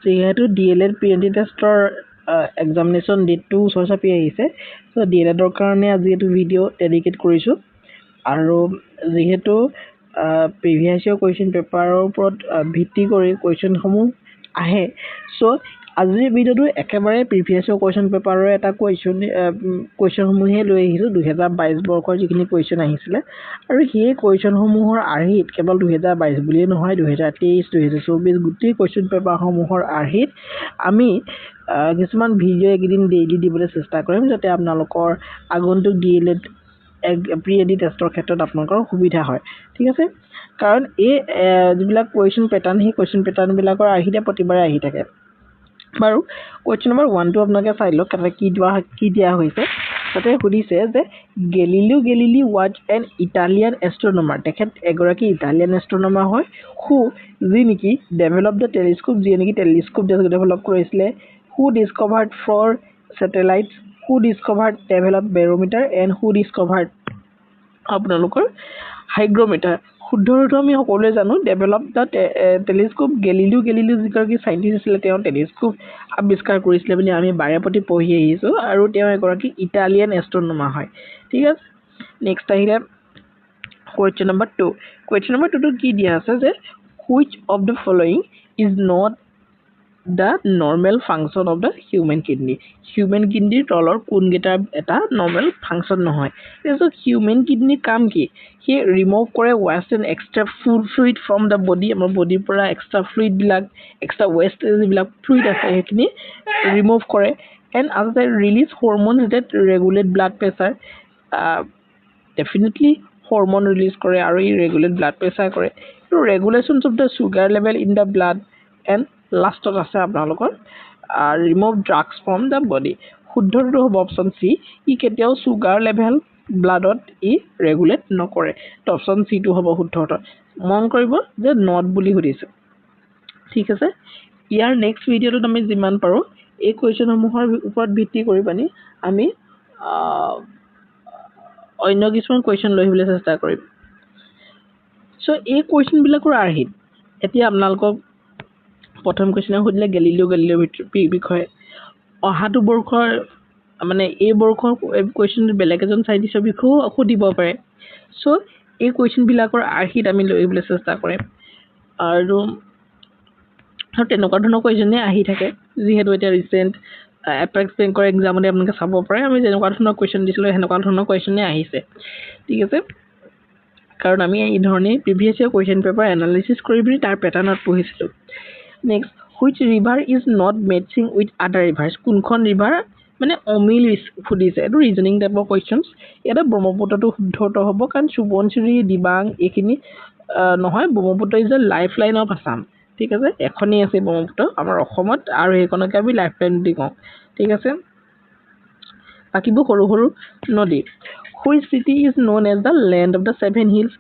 যিহেতু DLED PNT টেষ্টৰ examination ডেটটো ওচৰ চাপি আহিছে চ' DLEDৰ কাৰণে আজি এইটো ভিডিঅ' ডেডিকেট কৰিছোঁ আৰু যিহেতু প্ৰিভিয়াছ ইয়েৰ কুৱেশ্যন পেপাৰৰ ওপৰত ভিত্তি কৰি কুৱেশ্যনসমূহ আহে চ' আজিৰ ভিডিঅ'টো একেবাৰে প্ৰিভিয়াছ ইয়েৰ কুৱেশ্যন পেপাৰৰ এটা কুৱেশ্যনসমূহে লৈ আহিছোঁ 2022 বৰ্ষৰ যিখিনি কুৱেশ্যন আহিছিলে আৰু সেই কুৱেশ্যনসমূহৰ আৰ্হিত কেৱল 2022 বুলিয়ে নহয় 2023 2024 গোটেই কুৱেশ্যন পেপাৰসমূহৰ আৰ্হিত আমি কিছুমান ভিডিঅ' এইকেইদিন ডেইলি দিবলৈ চেষ্টা কৰিম যাতে আপোনালোকৰ আগন্তুক DLED প্ৰি-এডি টেষ্টৰ ক্ষেত্ৰত আপোনালোকৰ সুবিধা হয় ঠিক আছে কাৰণ এই যিবিলাক কুৱেশ্যন পেটাৰ্ণ সেই কুৱেশ্যন পেটাৰ্ণবিলাকৰ আৰ্হিতে প্ৰতিবাৰে আহি থাকে বাৰু কুৱেশ্যন নম্বৰ 1 টো আপোনালোকে চাই লওক তাতে কি দিয়া হৈছে তাতে সুধিছে যে Galileo was an Italian astronomer তেখেত এগৰাকী ইটালিয়ান এষ্ট্ৰনমাৰ হয় যি নেকি ডেভেলপ দ্য টেলিস্কোপ যিয়ে নেকি টেলিস্কোপ ডেভেলপ কৰিছিলে who discovered 4 satellites who discovered developed barometer and who discovered আপোনালোকৰ হাইগ্ৰমিটাৰ শুদ্ধটো আমি সকলোৱে জানো ডেভেলপ দ্য টেলিস্কোপ গেলিলিও যিগৰাকী সাইন্টিষ্ট আছিলে তেওঁ টেলিস্কোপ আৱিষ্কাৰ কৰিছিলে বুলি আমি বাৰেপতি পঢ়ি আহিছোঁ আৰু তেওঁ এগৰাকী ইটালিয়ান এষ্ট্ৰনমাৰ হয় ঠিক আছে নেক্সট আহিলে কুৱেশ্যন নম্বৰ 2 কুৱেশ্যন নম্বৰ 2 টো কি দিয়া আছে যে which of the following is not the normal function of the human kidney তলৰ কোনকেইটা এটা normal function নহয় তাৰপিছত human kidney কাম কি হি ৰিমুভ কৰে waste and extra fluid from the body আমাৰ বডিৰ পৰা extra fluid বিলাক extra waste যিবিলাক fluid আছে সেইখিনি ৰিমুভ কৰে and as they release hormones that regulate blood pressure definitely hormone release কৰে আৰু ই regulate blood pressure কৰে so regulations of the sugar level in the blood and লাষ্টত আছে আপোনালোকৰ remove drugs from the body শুদ্ধটো হ'ব option C ই কেতিয়াও সুগাৰ লেভেল ব্লাডত ই ৰেগুলেট নকৰে তো অপশ্যন সি টো হ'ব শুদ্ধটো মন কৰিব যে নট বুলি সুধিছে ঠিক আছে ইয়াৰ নেক্সট ভিডিঅ'টোত আমি যিমান পাৰো এই কুৱেশ্যনসমূহৰ ওপৰত ভিত্তি কৰি পানি আমি অন্য কিছুমান কুৱেশ্যন লৈ আহিবলৈ চেষ্টা কৰিম সো এই কুৱেশ্যনবিলাকৰ আৰ্হিত এতিয়া আপোনালোকক প্ৰথম কুৱেশ্যনে সুধিলে গেলিলিও বিষয়ে অহাটো বৰ্ষৰ মানে এই বৰ্ষৰ কুৱেশ্যন বেলেগ এজন সাইন্টিষ্টৰ বিষয়েও সুধিব পাৰে সো এই কুৱেশ্যনবিলাকৰ আৰ্হিত আমি লৈ আহিবলৈ চেষ্টা কৰিম আৰু তেনেকুৱা ধৰণৰ কুৱেশ্যনে আহি থাকে যিহেতু এটা ৰিসেন্ট এপেক্স বেংকৰ এক্সামতে আপোনালোকে চাব পাৰে আমি যেনেকুৱা ধৰণৰ কুৱেশ্যন দিছিলোঁ সেনেকুৱা ধৰণৰ কুৱেশ্যনে আহিছে ঠিক আছে কাৰণ আমি এই ধৰণে previous year question paper analysis কৰি পিনি তাৰ পেটাৰ্ণত পঢ়িছিলোঁ next which river is not matching with other rivers কোনখন ৰিভাৰ মানে অমিল ফুডিছে এটো ৰিজনিং টাইপৰ কোৱেশ্চনছ এটা ব্ৰহ্মপুত্ৰটো শুদ্ধটো হ'ব কাৰণ সুবনশ্ৰী দিবাং এখিনি নহয় Brahmaputra is a lifeline of Assam ঠিক আছে এখনি আছে ব্ৰহ্মপুত্ৰ আমাৰ অসমত আৰু এইখনকে আমি লাইফলাইন দি কওঁ ঠিক আছে বাকিবোৰ সৰু নদী which city is known as the land of the seven hills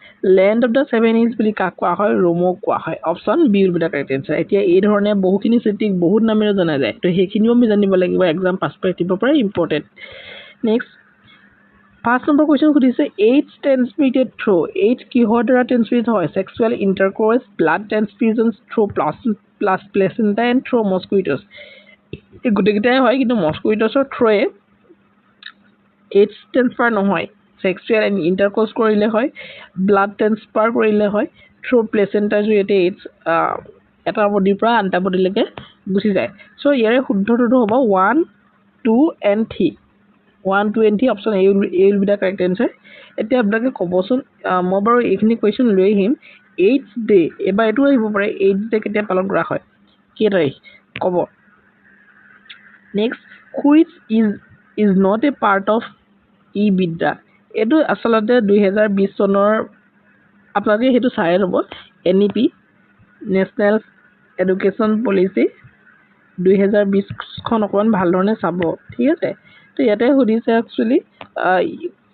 বুলি কোৱা হয় ৰোমক কোৱা হয় option B will be the correct answer এতিয়া এই ধৰণে বহুখিনি চিটিক বহুত নামেৰে জনা যায় তো সেইখিনিও আমি জানিব লাগিব এক্সাম পাৰ্সপেক্টিভৰ পৰা ইম্পৰ্টেন্ট নেক্সট 5 নম্বৰ কোৱেশ্চন সুধিছে AIDS transmitted through AIDS কিহৰ দ্বাৰা ট্ৰান্সমিট হয় sexual ইন্টাৰকোৰ্স blood ট্ৰান্সফিউজনছ through প্লাচেন্টা and through মস্কিটোছ এই গোটেইকেইটাই হয় কিন্তু মস্কিটোছৰ থ্ৰুৱে AIDS ট্ৰান্সফাৰ নহয় সেক্সুৱেল এণ্ড ইন্টাৰকোৰ্স কৰিলে হয় ব্লাড ট্ৰান্সফাৰ কৰিলে হয় থ্ৰু প্লেচেন্টাৰ জৰিয়তে AIDS এটা বডিৰ পৰা আনটা বডিলৈকে গুচি যায় সো ইয়াৰে শুদ্ধটো হ'ব 1 2 and 3 1 2 and 3 option A will be the correct answer এতিয়া আপোনালোকে ক'বচোন মই বাৰু এইখিনি কুৱেশ্যন লৈ আহিম AIDS ডে এবাৰ এইটো আহিব পাৰে AIDS ডে কেতিয়া পালন কৰা হয় কি তাৰিখ ক'ব next which is not a part of বিদ্যা এটো আসলতে 2020 চনৰ আপোনালোকে হেতু চাই ল'ব NEP নেশনাল এডুকেশ্যন পলিচি 2020 খন অকমান ভাল ধৰণে চাব ঠিক আছে তো ইয়াতে সুধিছে একচুয়ালি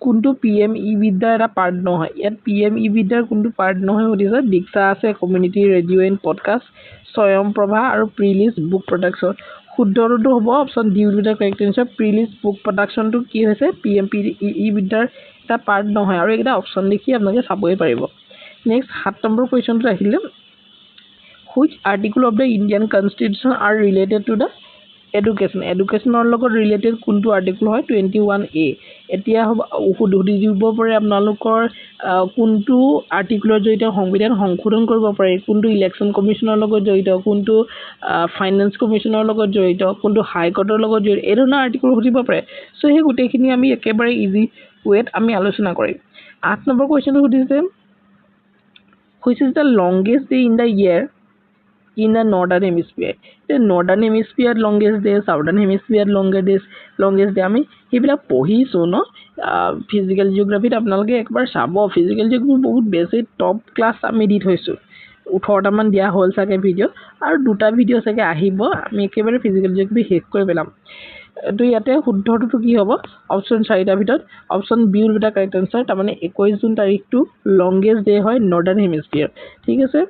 কোনটো PME বিদ্যাৰ এটা পাৰ্ট নহয় ইয়াত PME বিদ্যাৰ কোনটো পাৰ্ট নহয় সুধিছে দীক্ষা আছে community radio' and podcast Swayamprabha আৰু প্ৰিলিজ বুক প্ৰডাকচন শুদ্ধটো হ'ব option D will be the correct answer প্ৰিলিজ বুক প্ৰডাকচনটো কি হৈছে PME বিদ্যাৰ এটা পাৰ্ট নহয় আৰু এটা অপচন দেখি আপোনালোকে চাবই পাৰিব নেক্সট 7 নম্বৰ কুৱেশ্যনটো আহিলে which article of the Indian Constitution are related to the এডুকেশ্যনৰ লগত ৰিলেটেড কোনটো আৰ্টিকল হয় 21A এতিয়া সুধি দিব পাৰে আপোনালোকৰ কোনটো আৰ্টিকলৰ জৰিয়তে সংবিধান সংশোধন কৰিব পাৰে কোনটো ইলেকশ্যন কমিশনৰ লগত জড়িত কোনটো ফাইনেন্স কমিশনৰ লগত জড়িত কোনটো হাই কোৰ্টৰ লগত জড়িত এই ধৰণৰ আৰ্টিকল সুধিব পাৰে সো সেই গোটেইখিনি আমি একেবাৰে ইজি ৱেত আমি আলোচনা কৰিম 8 নম্বৰ কোৱেশ্চনটো সুধিছে which is the longest day in the year in the northern hemisphere the northern hemisphere longest day southern hemisphere longest day আমি হেবিলা পঢ়িছো ন ফিজিক্যাল জিওগ্ৰাফিত আপোনালোকে একবাৰ চাব ফিজিক্যাল জিওগ্ৰাফি বহুত বেছি টপ ক্লাস আমি দি থৈছো 18টা মান দিয়া হ'ল সাকে ভিডিও আৰু দুটা ভিডিও সাকে আহিব আমি একেবাৰে ফিজিক্যাল জিওগ্ৰাফি শেষ কৰি পেলাম তো ইয়াতে শুদ্ধটো কি হ'ব অপচন 4টা ভিতৰত option B will be the correct answer তাৰ মানে 21 জুন তাৰিখটো লংগেষ্ট ডে হয় নৰ্দাৰ্ণ হেমিস্ফিয়াৰ ঠিক আছে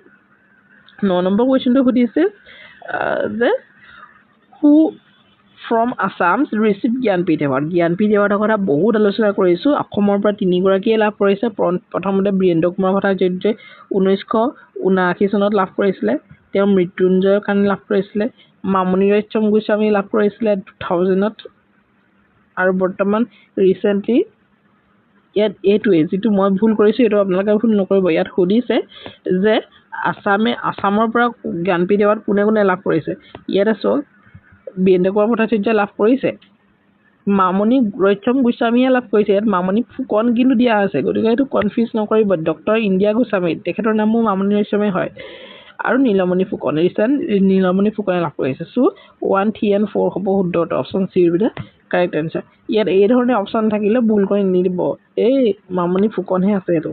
9 নম্বৰ কোৱেশ্চনটো সুধিছে যে হু from Assam received জ্ঞানপীঠ এৱাৰ্ডৰ কথা বহুত আলোচনা কৰিছো অসমৰ পৰা তিনি গৰাকীয়ে লাভ কৰিছে প্ৰথমতে বীৰেন্দ্ৰ কুমাৰ ভট্টাচাৰ্য 1979 চনত লাভ কৰিছিলে তেওঁ মৃত্যুঞ্জয় কান লাভ কৰিছিলে মামনি ৰয়ছম গোস্বামী লাভ কৰিছিলে 2000ত আৰু বৰ্তমান ৰিসেন্টলি ইয়াত এইটোৱে যেটো মই ভুল কৰিছো এটো আপোনালোকে ভুল নকৰিব ইয়াত সুধিছে যে আসামৰ পৰা জ্ঞানপীঠ এৱাৰ্ড কোনে লাভ কৰিছে ইয়াত আছে বীৰেন্দ্ৰ কুমাৰ ভট্টাচাৰ্য লাভ কৰিছে মামনি ৰয়ছম গোস্বামীয়ে লাভ কৰিছে ইয়াত মামনি ফুকন কিন্তু দিয়া আছে গতিকে এটো কনফিউজ নকৰিব ডক্টৰ ইন্দিয়া গোস্বামী তেখেতৰ নামও মামনি ৰয়ছমে হয় আৰু নীলমণি ফুকন নীলমণি ফুকনে লাভ কৰিছে সো 1 3 and 4 হ'ব শুদ্ধ option C will be the correct answer ইয়াত এই ধৰণে অপচন থাকিলে ভুল কৰি নিদিব এই মামনি ফুকনহে আছে এটো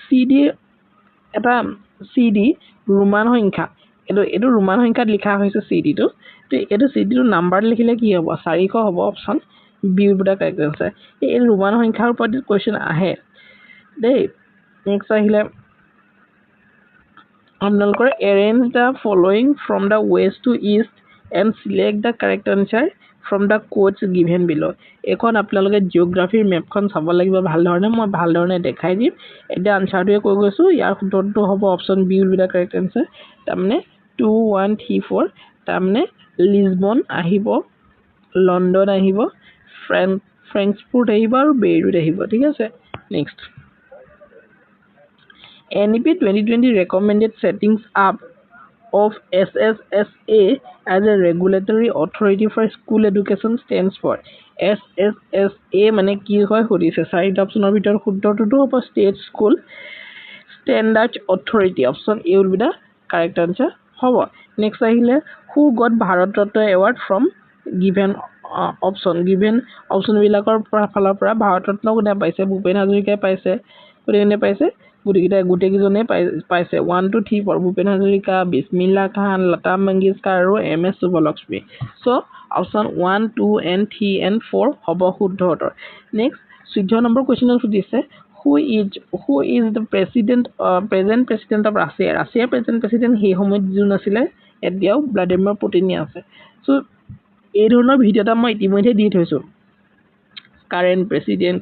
সিডি এটা সিডি ৰোমান সংখ্যা এটো ৰোমান সংখ্যাত লিখা হৈছে সিডি টো তো এটো সিডি টো নাম্বাৰ লিখিলে কি হ'ব 400 হ'ব option B will be the correct answer এই ৰোমান সংখ্যাৰ ওপৰত কোৱেশ্চন আহে দেই নেক্সট আহিলে আপোনালোকৰ arrange the following from the west to east and select the correct answer from the quotes given below এখন আপোনালোকে জিওগ্ৰাফিৰ মেপখন চাব লাগিব ভাল ধৰণে মই ভাল ধৰণে দেখাই দিম এটা আনসাৰটোৱে কৈ গৈছো ইয়াৰ শুদ্ধটো হ'ব option B will be the correct answer তাৰমানে 2 1 3 4 তাৰমানে লিসবন আহিব লণ্ডন আহিব ফ্ৰেংকফুৰ্ট আহিব আৰু বেইৰুট আহিব ঠিক আছে next NEP 2020 recommended setting up of SSSA as a regulatory authority for school education stands for SSSA মানে কি হয় সুধিছে চাৰিটা অপচনৰ ভিতৰত শুদ্ধটো হ'ব state school standards authority option A will be the correct answer হ'ব next আহিলে who got Bharat Ratna award from given option বিলাকৰ ফালৰ পৰা ভাৰত ৰত্ন কোনে পাইছে ভূপেন হাজৰিকাই পাইছে কোনে পাইছে গোটেইজনে পাইছে 1 2 3 4 ভূপেন হাজৰিকা বিসমিল্লাহ খান লতা মংগেশকাৰ আৰু MS Subbulakshmi so option 1 2 and 3 and 4 হ'ব শুদ্ধ উত্তৰ নেক্সট 14 নম্বৰ কোৱেশ্চন সুধিছে who is the present president of Russia present president হে সময়ত যোন আছিল এতিয়াও ভ্লাদিমিৰ পুটিন আছে সো এই ধৰণৰ ভিডিওটা মই ইতিমধ্যে দি থৈছো current president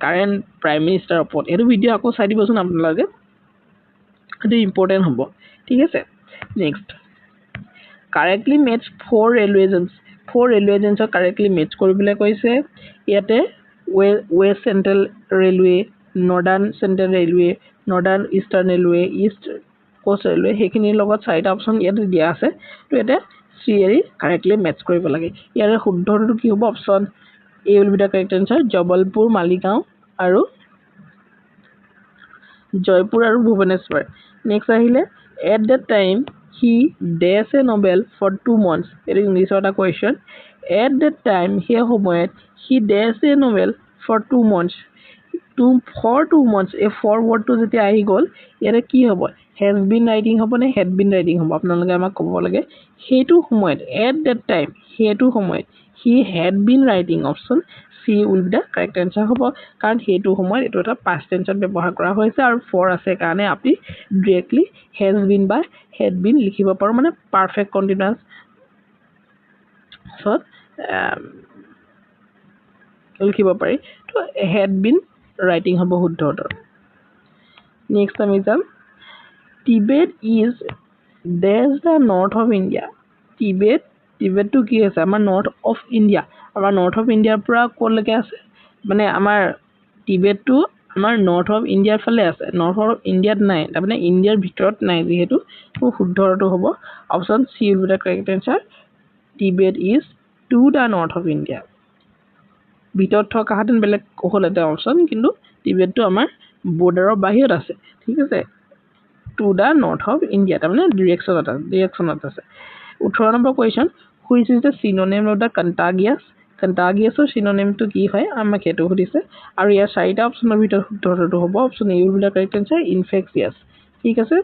current prime minister ওপৰত এই ভিডিও আকৌ চাই দিবচোন আপোনালোকে এটো ইম্পৰ্টেন্ট হ'ব ঠিক আছে নেক্সট কাৰেক্টলি মেচ 4 ৰেলৱে এজেন্সক কাৰেক্টলি মেচ কৰিবলৈ কৈছে ইয়াতে west central railway northern central railway northern eastern railway east coast railway হেখিনিৰ লগত চাৰিটা অপচন ইয়াতে দিয়া আছে তো এটা সিএৰি কাৰেক্টলি মেচ কৰিব লাগে ইয়াৰ শুদ্ধটো কি হ'ব option A will be the correct answer Jabalpur Maligaon আৰু জয়পুৰ আৰু ভুৱনেশ্বৰ নেক্সট আহিলে at that time he dash a novel for 2 months এটা ইংলিছৰ এটা question at that time he সময়ত he dash a novel for 2 months for 2 months a for word to যেতিয়া আহি গল ইয়াৰে কি হ'ব has been writing হ'ব নে had been writing হ'ব আপোনালোকে আমাক ক'ব লাগে হেতু সময়ত at that time হেতু সময়ত he had been writing option C will be the correct answer হ'ব কাৰণ হেতু সময়ত এটো এটা past tense ব্যৱহাৰ কৰা হৈছে আৰু for আছে কাৰণে আপুনি directly has been বা had been লিখিব পাৰো মানে perfect continuous so লিখিব পাৰি তো had been writing হ'ব শুদ্ধ উত্তৰ নেক্সট আমি যাম Tibet is there's the north of India. Tibet to কি আছে আমাৰ নৰ্থ অফ ইণ্ডিয়া আমাৰ নৰ্থ অফ ইণ্ডিয়াৰ পৰা ক'লৈকে আছে মানে আমাৰ টিবেটটো আমাৰ নৰ্থ অফ ইণ্ডিয়াৰ ফালে আছে নৰ্থ অফ ইণ্ডিয়াত নাই তাৰমানে ইণ্ডিয়াৰ ভিতৰত নাই যিহেতু শুদ্ধটো হ'ব option C will be the correct answer Tibet is to the north of India ভিতৰত থকা হাতেন বেলেগ হ'লহেঁতেন অপশ্যন কিন্তু টিবেটটো আমাৰ বৰ্ডাৰৰ বাহিৰত আছে ঠিক আছে to the north of India তাৰমানে ডিৰেকশ্যনত আছে 18 number question which is the synonym of the contagious synonymটো কি হয় আমাক হেতু সুধিছে আৰু ইয়াৰ চাৰিটা অপচনৰ ভিতৰত শুদ্ধটো হ'ব option A will B correct answer infectious ঠিক আছে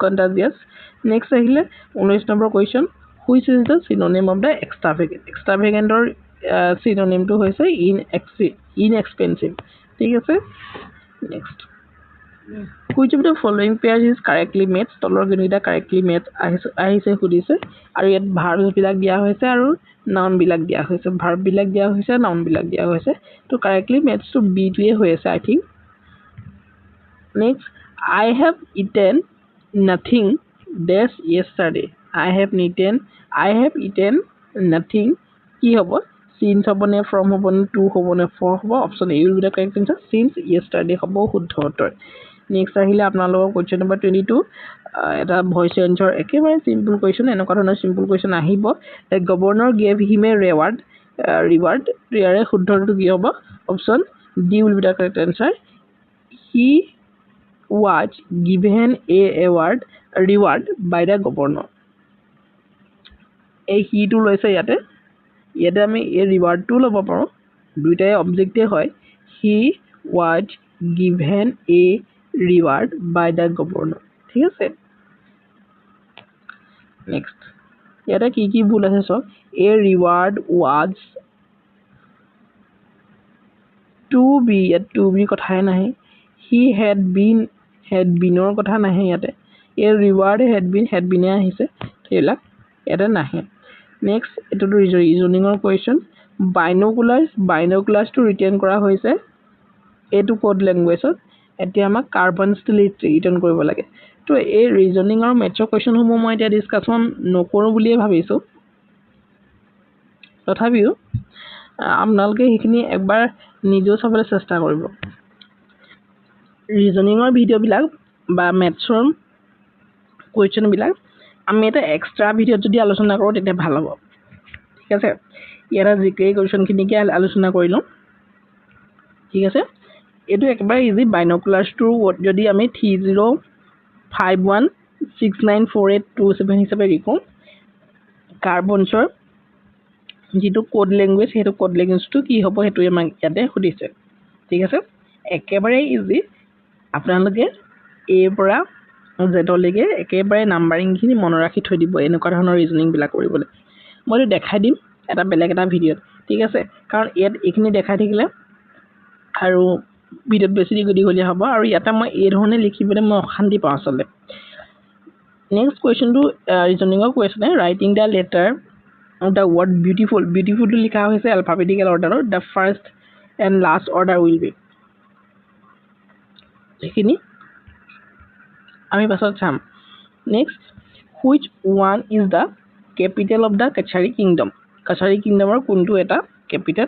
contagious next আহিলে 19 number question which is the synonym of the extravagant or synonymটো হৈছে inexpensive ঠিক আছে next which of the following pairs is correctly matched তলৰ গণিতা correctly match আহিছে সুধিছে আৰু ইয়াত verbs বিলাক দিয়া হৈছে আৰু noun বিলাক দিয়া হৈছে verb বিলাক দিয়া হৈছে noun বিলাক দিয়া হৈছে তো correctly match to b টোৱে হৈ আছে I think next I have eaten nothing this yesterday I have eaten nothing কি হ'ব since হ'ব নে from হ'ব নে to হ'ব নে for হ'ব option A will be the correct answer since yesterday হ'ব শুদ্ধ উত্তৰ নেক্সট আহিলে আপোনালোকৰ কোৱেশ্চন নম্বৰ 22 এটা ভয়েস এনসাৰ একেবাৰে সিম্পল কোৱেশ্চন এনেকুৱা ধৰণৰ সিম্পল কোৱেশ্চন আহিব the governor gave him A reward ইয়াৰে শুদ্ধটো কি হ'ব option D will be the correct answer he was given a reward by the governor এই হিটো লৈছে ইয়াতে আমি এই ৰিৱাৰ্ডটো ল'ব পাৰো দুইটাই অবজেক্টে হয় হি was given a reward by the governor ঠিক আছে next ইয়াতে কি ভুল আছে সব a reward was to be কথাই নাহে he had been or কথা নাহে ইয়াতে a reward had been আহিছে সেইবিলাক ইয়াতে নাহে next এটো ৰিজনিংৰ কোৱেশ্চন binoculars টো ৰিটাৰ্ন কৰা হৈছে এটো কোড ল্যাঙ্গুৱেজত এতিয়া আমাক কাৰ্বন ষ্টীল ৰিটাৰ্ন কৰিব লাগে তো এই ৰিজনিং আৰু মেথছৰ কোৱেশ্চনসমূহ মই এতিয়া ডিসকাশন নকৰো বুলিয়ে ভাবিছো তথাপিও আপোনালোকে সেইখিনি একবাৰ নিজেও চাবলৈ চেষ্টা কৰিব ৰিজনিংৰ ভিডিও বিলাক বা মেথছৰ কোৱেশ্চন বিলাক আমি এটা এক্সট্ৰা ভিডিওত যদি আলোচনা কৰো তেতিয়া ভাল হ'ব ঠিক আছে ইয়াৰ জিকে কোৱেশ্চনখিনিকে আলোচনা কৰিলো ঠিক আছে এটো একবাৰ ইজি বাইনোকুলাৰ্স টু যদি আমি 3051694827 হিচাপে লিখো কাৰ্বনছৰ যেটো কোড ল্যাঙ্গুৱেজ হেতু কোড ল্যাঙ্গুৱেজটো কি হ'ব হেতু আমাক ইয়াতে সুধিছে ঠিক আছে একেবাৰে ইজি আপোনালোকে এ পৰা জেডলৈকে একেবাৰে নাম্বাৰিং খিনি মনত ৰাখি থৈ দিব এনেকুৱা ধৰণৰ ৰিজনিং বিলাক কৰিবলৈ মই দেখাই দিম এটা বেলেগ এটা ভিডিওত ঠিক আছে কাৰণ ইয়াত এইখিনি দেখাই থাকিলে আৰু ভিডিওত বেছি দীঘলীয়া হ'ব আৰু ইয়াতে মই এই ধৰণে লিখিবলৈ মই অশান্তি পাওঁ আসলে নেক্সট কোৱেশ্চনটো ৰিজনিংৰ question writing the letter the word beautiful to লিখা হৈছে alphabetical order the first and last order will be এইখিনি আমি পাছত চাম next which one is the capital of the Kachari kingdomৰ কোনটো এটা capital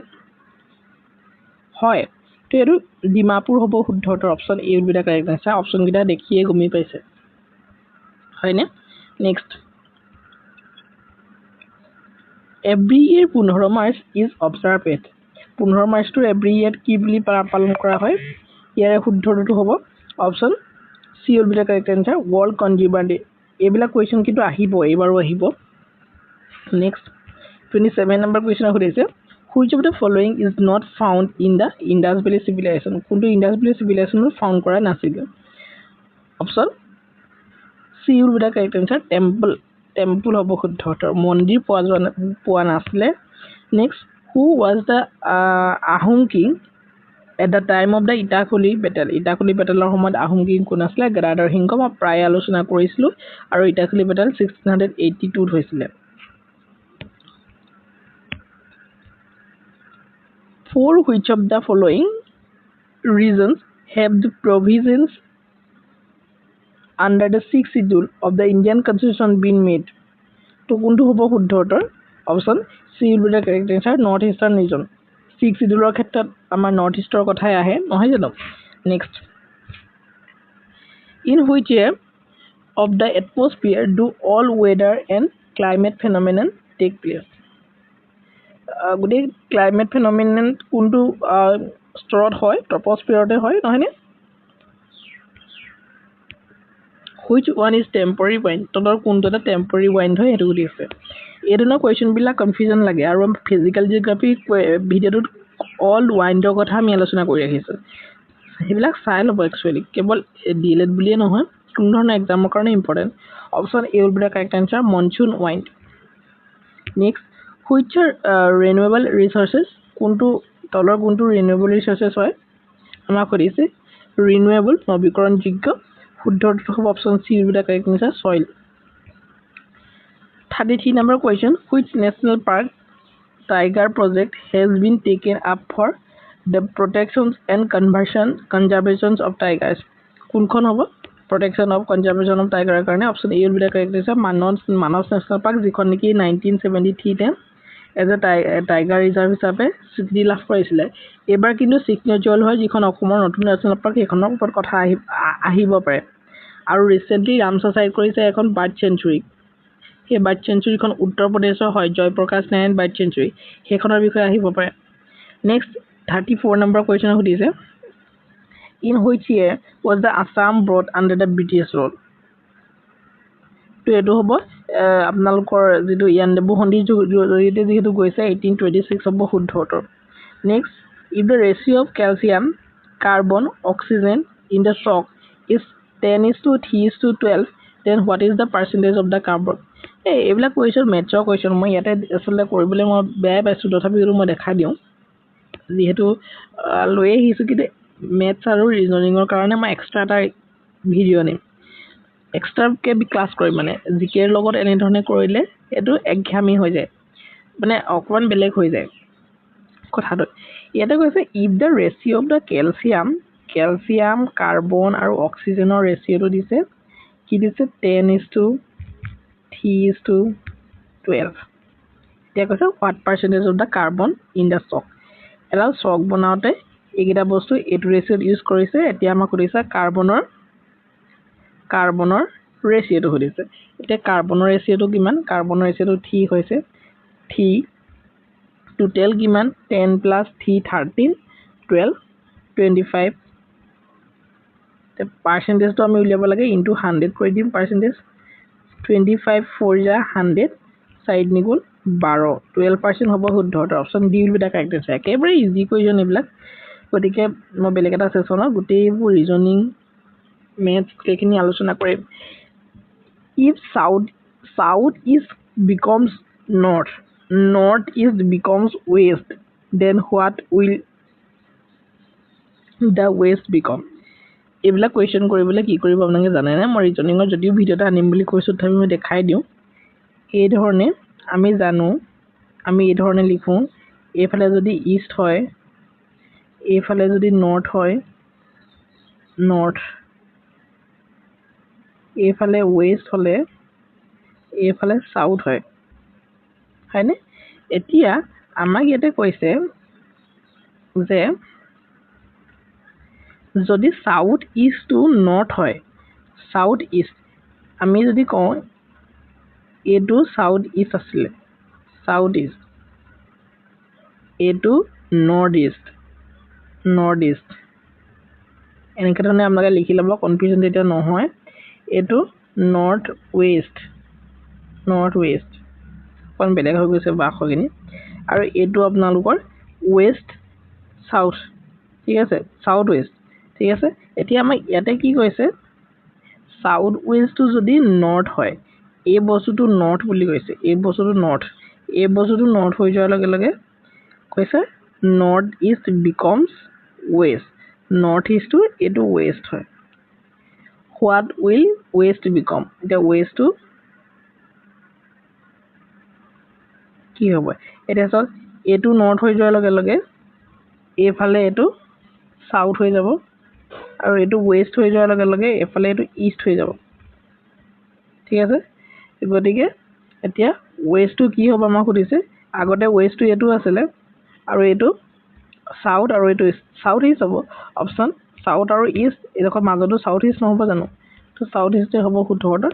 হয় তো এটো ডিমাপুৰ হ'ব শুদ্ধ উত্তৰ option A will be the correct answer option গিটা দেখিয়ে গমি পাইছে হয়নে next every year 15 March is observed 15 March to every year কি বুলি পালন কৰা হয় ইয়াৰ শুদ্ধটো হ'ব option C will be the correct answer world consumer day এইবিলাক কোৱেশ্চন কিন্তু আহিব এবাৰো আহিব নেক্সট 27 নম্বৰ কোৱেশ্চন সুধিছে which of the following is not found in the Indus Valley civilization কোনটো Indus Valley civilization ফাউন্ড কৰা নাছিল option C will be the correct answer temple হ'ব শুদ্ধ উত্তৰ মন্দিৰ পোৱা নাছিলে next who was the Ahom king at the time of the Itakuli battle সময়ত Ahom king কোন আছিল Gadadhar Singh মই প্ৰায় আলোচনা কৰিছিলো আৰু Itakuli battle 1682 হৈছিল for which of the following reasons have the provisions under the 6th schedule of the Indian Constitution been made? তো কোনটো হ'ব শুদ্ধ উত্তৰ option C will be the correct answer north eastern region 6 শিডিউলৰ ক্ষেত্ৰত আমাৰ north ইষ্টৰ কথাই আহে নহয় জানো next in which year of the atmosphere do all weather and climate phenomenon take place গুডে ক্লাইমেট ফেনোমেনন কোনটো স্তৰত হয় ট্ৰপোস্ফিয়াৰতে হয় নহয়নে which one is temporary wind তলৰ কোনটো এটা টেম্পৰাৰী wind হয় হেতু দি আছে এই ধৰণৰ কোৱেশ্চন বিলাক কনফিউজন লাগে আৰু ফিজিক্যাল জিওগ্ৰাফি ভিডিওটোত অল wind-ৰ কথা আমি আলোচনা কৰি আহিছো সেইবিলাক চাই ল'ব একচুয়ালি কেৱল ডিএলএড বুলিয়ে নহয় কোনো ধৰণৰ এক্সামৰ কাৰণে important option A will be the correct answer monsoon wind next which are renewable resources কোনটো তলৰ কোনটো renewable resources হয় আমাক কৰিছে renewable নৱীকৰণযোগ্য শুদ্ধ হ'ব option C will be the correct answer soil 33 number question which national park tiger project has been taken up for the protection and conservation of tigers কোনখন হ'ব protection of conservation of tiger কাৰণে option A will be the correct answer Manas national park যিখন নেকি 1973 তে as a tiger reserve হিচাপে স্বীকৃতি লাভ কৰিছিলে এবাৰ কিন্তু সিগনেচাৰ হয় যিখন অসমৰ নতুন নেশ্যনেল পাৰ্ক এখনৰ ওপৰত কথা আহিব পাৰে আৰু ৰিসেন্টলি ৰামছাৰ সাইট কৰিছে এখন বাৰ্ড চেঞ্চুৰী এই বাৰ্ড চেঞ্চুৰীখন উত্তৰ প্ৰদেশৰ হয় জয়প্ৰকাশ নাৰায়ণ বাৰ্ড চেঞ্চুৰী সেইখনৰ বিষয়ে আহিব পাৰে নেক্সট 34 নম্বৰ কোৱেশ্চন সুধিছে in which year was the Assam brought under the British rule তো এটো হ'ব আপোনালোকৰ যেটো ইয়াণ্ডাবু সন্ধি জৰিয়তে যেহেতু গৈছে 1826 হ'ব শুদ্ধ উত্তৰ next if the ratio of calcium carbon oxygen in the chalk is 10:3:12 then what is the percentage of the carbon এইবিলাক কোৱেশ্চন মেথছৰ কোৱেশ্চন মই ইয়াতে আসলে কৰিবলৈ মই বেয়া পাইছো তথাপিও মই দেখা দিও যেহেতু লৈ আহিছো কি মেথছ আৰু ৰিজনিংৰ কাৰণে মই এক্সট্ৰা এটা ভিডিও নিম এক্সট্ৰা কে বি ক্লাস কৰি মানে জিকেৰ লগত এনে ধৰণে কৰিলে এটো একঘামি হৈ যায় মানে অকমান বেলেগ হৈ যায় কথাটো ইয়াতে কৈছে if the ratio of the calcium carbon আৰু অক্সিজেনৰ ৰেচিওটো দিছে কি দিছে 10:3:12 এতিয়া কৈছে what percentage of the carbon in the chalk এলা chalk বনাওতে এইকেইটা বস্তু এটো ৰেচিওত ইউজ কৰিছে এতিয়া আমাক কৈছে কাৰ্বনৰ ৰেচিওটো সুধিছে এতিয়া কাৰ্বনৰ ৰেচিওটো কিমান কাৰ্বনৰ ৰেচিওটো 3 হৈছে 3 টোটাল কিমান 10 + 3 13 12 25 তে পার্সেন্টেজটো আমি উলিয়াব লাগে ইনটু 100 কৰি দিম পার্সেন্টেজ 25 4 * 100 সাইড নিগুণ 12 12% হ'ব শুদ্ধ option D will be the correct answer একেবাৰে ইজি কোৱেশ্চন এইবিলাক গতিকে মই বেলেগ এটা সেশনত গোটেইবোৰ ৰিজনিং maths কেখিনি আলোচনা কৰিম if south east becomes north east becomes west then what will the west become এইবিলাক কোৱেশ্চন কৰিবলৈ কি কৰিব আপোনালোকে জানে না মই ৰিজনিংৰ যদিও ভিডিওটা আনিম বুলি কৈছো তথাপি মই দেখাই দিও এই ধৰণে আমি জানো আমি এই ধৰণে লিখো এইফালে যদি ইষ্ট হয় এইফালে যদি নৰ্থ হয় নৰ্থ এইফালে ওয়েস্ট হলে এইফালে সাউথ হয় হয়নে এতিয়া আমাক ইয়াতে কৈছে যে যদি সাউথ ইষ্ট টু নৰ্থ হয় সাউথ ইষ্ট আমি যদি কওঁ এটো সাউথ ইষ্ট আছিল সাউথ ইষ্ট এটো নৰ্থ ইষ্ট এনেকে ধৰণে আপোনালোকে লিখি ল'ব কনফিউজন তেতিয়া নহয় এটো নৰ্থ ওয়েস্ট কোন বেলেগ হৈ গৈছে বাখখিনি আৰু এটো আপোনালোকৰ ওয়েস্ট সাউথ ঠিক আছে সাউথ ওয়েস্ট ঠিক আছে এতিয়া আমি ইয়াতে কি কৈছে সাউথ ওয়েস্ট যদি নৰ্থ হয় এই বস্তুটো নৰ্থ বুলি কৈছে এই বস্তুটো নৰ্থ হৈ যোৱাৰ লগে লগে কৈছে north east becomes west north east to এটো ওয়েস্ট হয় what will west become এটা west to কি হ'ব এটা সল এটো নৰ্থ হৈ যোৱাৰ লগে লগে এফালে এটো সাউথ হৈ যাব আৰু এটো ওয়েস্ট হৈ যোৱাৰ লগে লগে এফালে এটো ইষ্ট হৈ যাব ঠিক আছে গতিকে এতিয়া ৱেষ্টটো কি হ'ব আমাক সুধিছে আগতে ৱেষ্টটো এইটো আছিলে আৰু এইটো সাউথ আৰু এইটো সাউথ ইষ্ট হ'ব অপশ্যন সাউথ আৰু ইষ্ট এইডোখৰ মাজতো সাউথ ইষ্ট নহ'ব জানো তো সাউথ ইষ্টে হ'ব শুদ্ধৰটো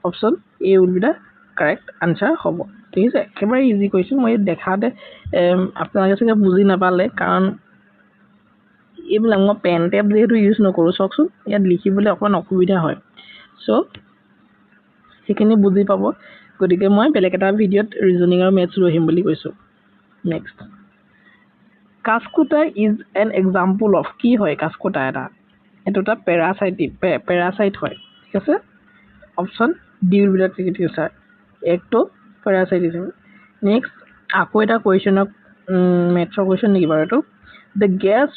option A will be the correct answer হ'ব ঠিক আছে একেবাৰে ইজি কুৱেশ্যন মই দেখাতে আপোনালোকে চাগে বুজি নাপালে কাৰণ এইবিলাক মই পেন টেপ যিহেতু ইউজ নকৰোঁ চাওকচোন ইয়াত লিখিবলৈ অকণমান অসুবিধা হয় চ' সেইখিনি বুজি পাব গতিকে মই বেলেগ এটা ভিডিঅ'ত ৰিজনিং আৰু মেথছ লৈ আহিম বুলি কৈছোঁ next cuscuta is an example of কি হয় কাস্কুটা এটা এইটো এটা পেৰাচাইট হয় ঠিক আছে option D will be the correct answer একটো পেৰাচাইটিজম নেক্সট আকৌ এটা কুৱেশ্যনক মেথছৰ কুৱেশ্যন নেকি বাৰু এইটো the gas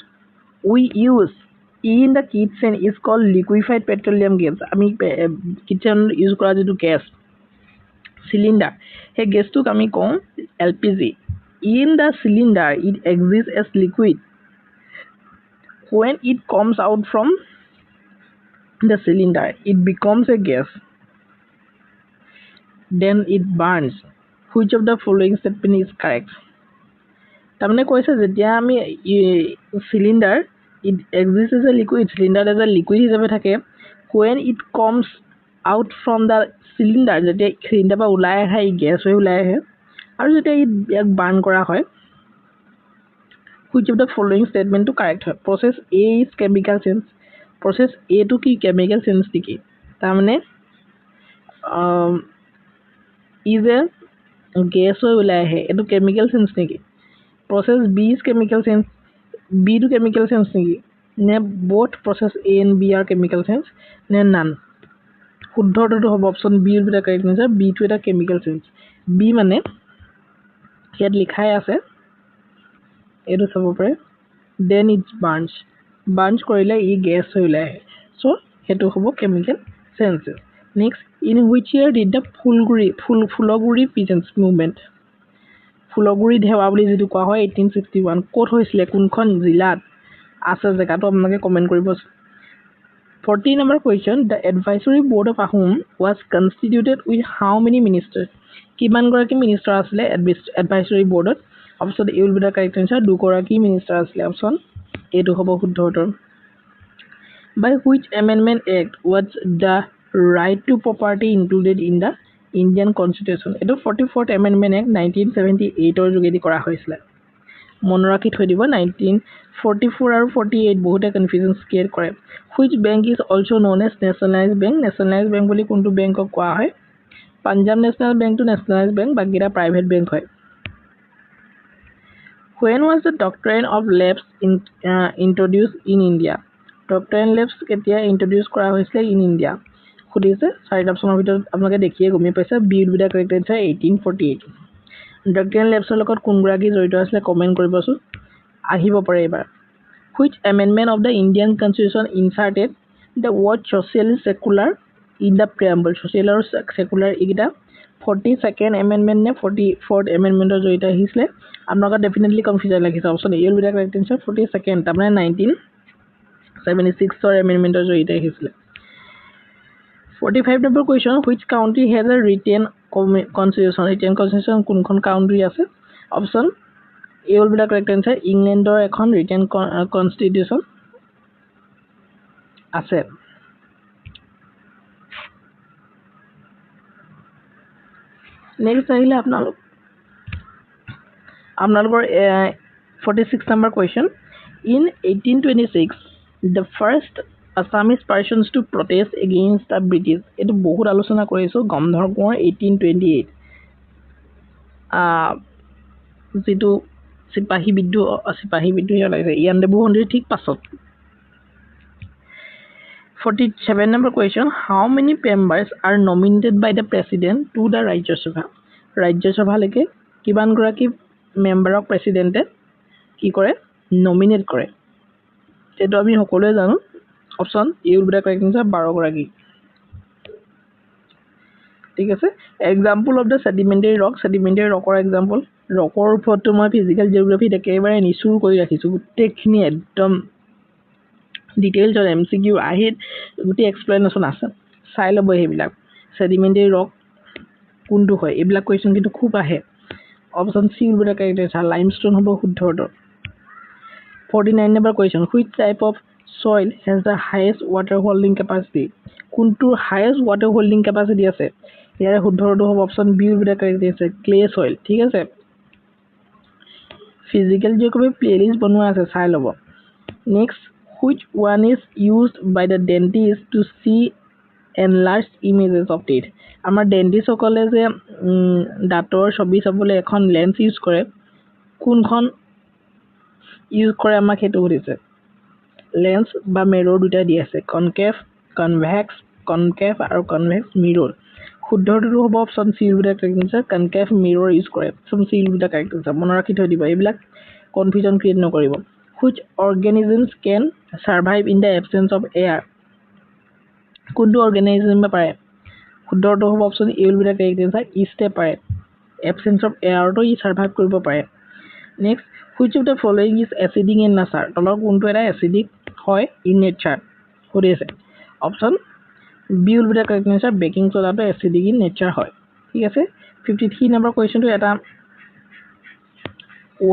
we use in the kitchen is called liquefied petroleum gas আমি কিচেন ইউজ কৰা যিটো গেছ সিলিন্ডাৰ সেই গেছটোক আমি কওঁ LPG in the cylinder it exists as liquid when it comes out from the cylinder it becomes a gas then it burns which of the following statement is correct তাৰমানে কৈছে যেতিয়া আমি সিলিন্ডাৰ it exists as a liquid cylinder as a liquid হিচাপে থাকে when it comes out from the cylinder যেতিয়া সিলিন্ডাৰ পৰা ওলাই আহে ই গেছ হৈ ওলাই আহে আৰু যেতিয়া ইয়াক বাৰ্ণ কৰা হয় which of the following statement to correct হয় process A is chemical sense process A to কি chemical sense নেকি তাৰমানে is a gas হৈ ওলাই আহে এইটো chemical sense নেকি process B is chemical sense B to chemical sense নেকি নে both process A and B are chemical sense নে none শুদ্ধটো হ'ব option B will be the correct answer B টো এটা কেমিকেল চেঞ্জ বি মানে ইয়াত লিখাই আছে এইটো চাব পাৰে দেন ইটছ বাৰ্নছ কৰিলে ই গেছ হৈ ওলাই আহে চ' সেইটো হ'ব chemical changes next in which year did the Phulaguri peasants movement Phulaguri ধেৱা বুলি যিটো কোৱা হয় 1861 ক'ত হৈছিলে কোনখন জিলাত আছে জেগাটো আপোনালোকে কমেণ্ট কৰিব 40 number question the advisory board of Ahom was constituted with how many ministers কিমান গৰাকী মিনিষ্টাৰ আছিল advisory boardত option A will be the correct answer দুগৰাকী মিনিষ্টাৰ আছিল অপশ্যন এটো হ'ব শুদ্ধ উত্তৰ by which amendment act was the right to property included in the Indian constitution এটো 44th amendment act 1978 ৰ যোগেদি কৰা হৈছিল মন ৰাখি থৈ দিব 1944 আৰু 48 বহুতে কনফিউজন ক্ৰিয়েট কৰে which bank is also known as nationalized bank বুলি কোনটো বেংকক কোৱা হয় Punjab national bank to nationalized bank বাকিটা প্ৰাইভেট বেংক হয় when was the doctrine of lapse introduced in India doctrine lapse কেতিয়া introduce কৰা হৈছিল in India খুদিছে চাৰিটা অপচনৰ ভিতৰত আপোনালোকে দেখিয়ে গমি পাইছে B will be the correct answer 1848 doctrine lapse লগত কোন গৰাকী জড়িত আছিল কমেন্ট কৰিবচোন আহিব পাৰে এবাৰ which amendment of the Indian constitution inserted the word socialist secular in the preamble social or secular igita 42nd amendment ne 44th amendment or joita hisle amnaga definitely confusion lagise option A will be the correct answer 42nd tamane 1976 or amendment or joita hisle 45 number question which country has a written constitution kunkhon country ase option A will be the correct answer England or এখন written constitution আছে next আহিলে আপোনালোকৰ 46 number question in 1826 the first Assamese persons to protest against the British এটো বহুত আলোচনা কৰিছো গমধৰ কোঁৱৰ 1828 যিটো সিপাহী বিদ্ৰোহ লাগিছে ইয়াণ্ডাবু সন্ধিৰ ঠিক পাছত 47 number question how many members are nominated by the president to the Rajya Sabha লৈকে কিমান গৰাকী মেম্বাৰক প্ৰেসিডেন্টে কি কৰে নমিনেট কৰে এটো আমি সকলোৱে জানো option A will be the correct answer 12 গৰাকী ঠিক আছে এক্সাম্পল অফ দ্য সেডিমেন্টাৰী ৰকৰ এক্সাম্পল ৰকৰ ওপৰতো মই ফিজিক্যাল জিওগ্ৰাফি একেবাৰে নিচুৰ কৰি ৰাখিছো গোটেইখিনি একদম ডিটেইলছ আৰু এমসিকিউ আহিত গোটেই এক্সপ্লেনেশন আছে চাই লব হেবিলাক sedimentary rock কোনটো হয় এইবিলাক কোৱেশ্চন কিন্তু খুব আহে option C will be the correct answer limestone হ'ব শুদ্ধ উত্তৰ 49 number question which type of soil has the highest water holding capacity কোনটো highest water holding capacity আছে ইয়াৰ শুদ্ধ উত্তৰ হ'ব option B will be the correct answer clay soil ঠিক আছে physical geography playlist বনোৱা আছে চাই লব next which one is used by the dentist to see enlarged images of teeth আমাৰ dentist সকলে যে দাঁতৰ ছবি চাবলৈ এখন লেন্স ইউজ কৰে কোনখন ইউজ কৰে আমাক হেতু কৰিছে লেন্স বা মিৰৰ দুটা দি আছে কনকেভ আৰু কনভেক্স মিৰৰ শুদ্ধ উত্তৰটো হ'ব option C will be the correct answer concave mirror use কৰে option C will be the correct answer মনত ৰাখি থৈ দিব এইবিলাক কনফিউজন ক্ৰিয়েট নকৰিব which organisms can survive in the absence of air কোনটো অৰ্গেনিজম পাৰে শুদ্ধ উত্তৰ হ'ব option A will be the correct answer ইষ্টে পাৰে absence of air তো ই সাৰ্ভাইভ কৰিব পাৰে next which of the following is acidic in nature তলৰ কোনটো এটা এসিডিক হয় in nature কৰি আছে option B will be the correct answer baking soda তো এসিডিক in nature হয় ঠিক আছে 53 নম্বৰ কোৱেশ্চনটো এটা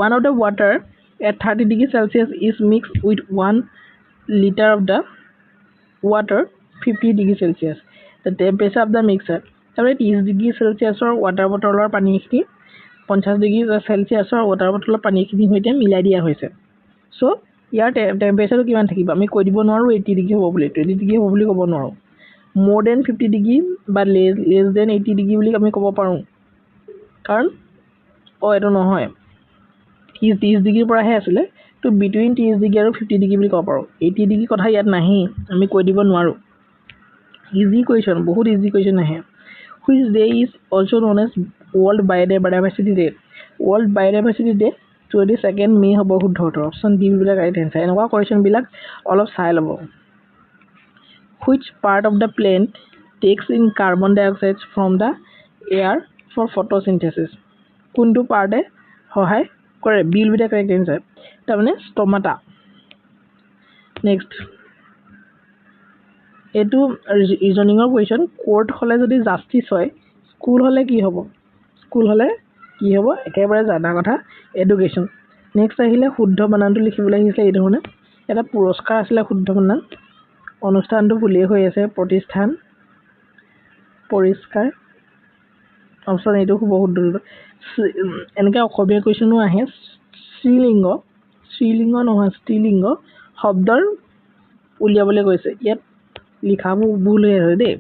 one of the water at 30 degrees Celsius is mixed with 1 liter of the water 50 degrees Celsius the temperature of the mixture তাহলে 30 degree সেলসিয়াছৰ water বটলৰ পানীখিনি 50 degree সেলসিয়াছৰ water বটলৰ পানীখিনি হৈতে মিলাই দিয়া হৈছে সো ইয়াৰ টেম্পাৰেচাৰটো কিমান থাকিব আমি কৈ দিব নোৱাৰো 80 ডিগ্ৰী হ'ব বুলি 20 ডিগ্ৰী হ'ব বুলি ক'ব নোৱাৰো more than 50 ডিগ্ৰী বা less than 80 ডিগ্ৰী বুলি আমি ক'ব পাৰো কাৰণ এটো নহয় 30 ডিগ্ৰীৰ পৰাহে আছিল তো বিটুইন 30 ডিগ্ৰী আৰু 50 ডিগ্ৰী বুলি ক'ব পাৰো 80 ডিগ্ৰী কথা ইয়াত নাহি আমি কৈ দিব নোৱাৰো ইজি কোৱেশ্চন বহুত ইজি কোৱেশ্চন আহে which day is also known as world biodiversity day world biodiversity day 22nd may হ'ব শুদ্ধ উত্তৰ option B will be the right answer এনেকুৱা কোৱেশ্চন বিলাক অলপ চাই লব which part of the plant takes in carbon dioxide from the air for photosynthesis কোনটো পাৰ্টে সহায় কৰে B will be the correct answer তাৰমানে ষ্টমাটা নেক্সট এটো ৰিজনিংৰ কোৱেশ্চন কোৰ্ট হলে যদি জাস্টিস হয় স্কুল হলে কি হ'ব একেবাৰে জানা কথা এডুকেশন নেক্সট আহিলে শুদ্ধ বানানটো লিখিবলৈ আহিছে এই ধৰণে এটা পুৰস্কাৰ আছিল শুদ্ধ বানান অনুষ্ঠানটো ফুলিয়ে হৈ আছে প্ৰতিষ্ঠান পৰিষ্কাৰ অপচন এইটো খুব বহুত এনেকা অসমীয়া কোৱেশ্চনো আহে শ্ৰীলিংগ নহয় স্ত্ৰীলিংগ শব্দৰ উলিয়াবলৈ কৈছে ইয়াত লিখাবোৰ ভুল হৈ আছে দেই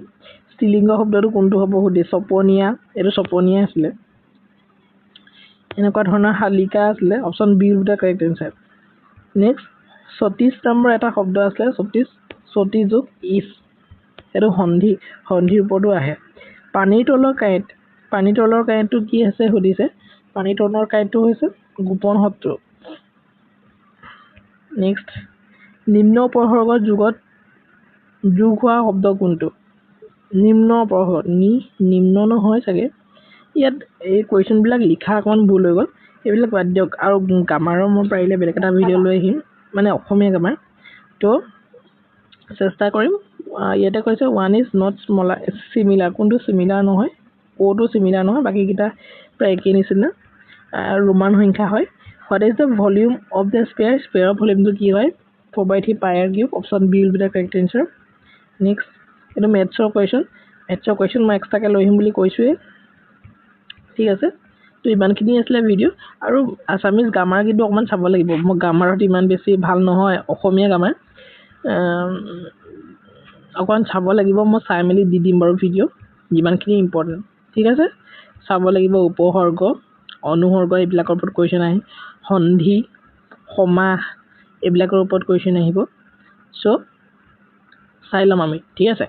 স্ত্ৰীলিংগ শব্দটো কোনটো হ'ব সুধে সপনিয়া এটো সপনিয়া আছিল এনেকুৱা ধৰণৰ হালিকা আছিল option B will be the correct answer next 36 number এটা শব্দ আছিল 36 যোগ ইস এটো সন্ধিৰ ওপৰতো আহে পানীৰ তলৰ কাঁইটটো কি আছে সুধিছে পানীৰ তলৰ কাঁইটটো হৈছে গোপন শত্ৰু নেক্সট নিম্ন উপসৰ্গৰ যুগত যোগ হোৱা শব্দ কোনটো নিম্ন উপসৰ্গ নিম্ন নহয় চাগে ইয়াত এই কোৱেশ্চন বিলাক লিখা অকমান ভুল হৈ গ'ল এইবিলাক বাদ দিয়ক আৰু গ্ৰামাৰৰ মই পাৰিলে বেলেগ এটা ভিডিও লৈ আহিম মানে অসমীয়া গ্ৰামাৰ তো চেষ্টা কৰিম ইয়াতে কৈছে one is not similar কোনটো সিমিলাৰ নহয় ওটো সিমিলাৰ নহয় বাকি কিটা প্ৰায় একেই নিচিনা ৰোমান সংখ্যা হয় what is the volume of the sphere ভলিউমটো কি হয় 4/3 pi r cube option b will be the correct answer next এটো mathsৰ question মই এক্সট্ৰাকে লৈ আহিম বুলি কৈছোৱে ঠিক আছে তো ইমানখিনি আছিল ভিডিও আৰু আসামিজ গ্ৰামাৰ কিন্তু অকমান চাব লাগিব মই গ্ৰামাৰত ইমান বেছি ভাল নহয় অসমীয়া গ্ৰামাৰ অকমান চাব লাগিব মই চাই মেলি দি দিম বাৰু ভিডিও যিমানখিনি ইম্পৰ্টেন্ট ঠিক আছে চাব লাগিব উপসৰ্গ অনুসৰ্গ এইবিলাকৰ ওপৰত কোৱেশ্চন আহে সন্ধি সমাস এইবিলাকৰ ওপৰত কোৱেশ্চন আহিব সো চাই লম আমি ঠিক আছে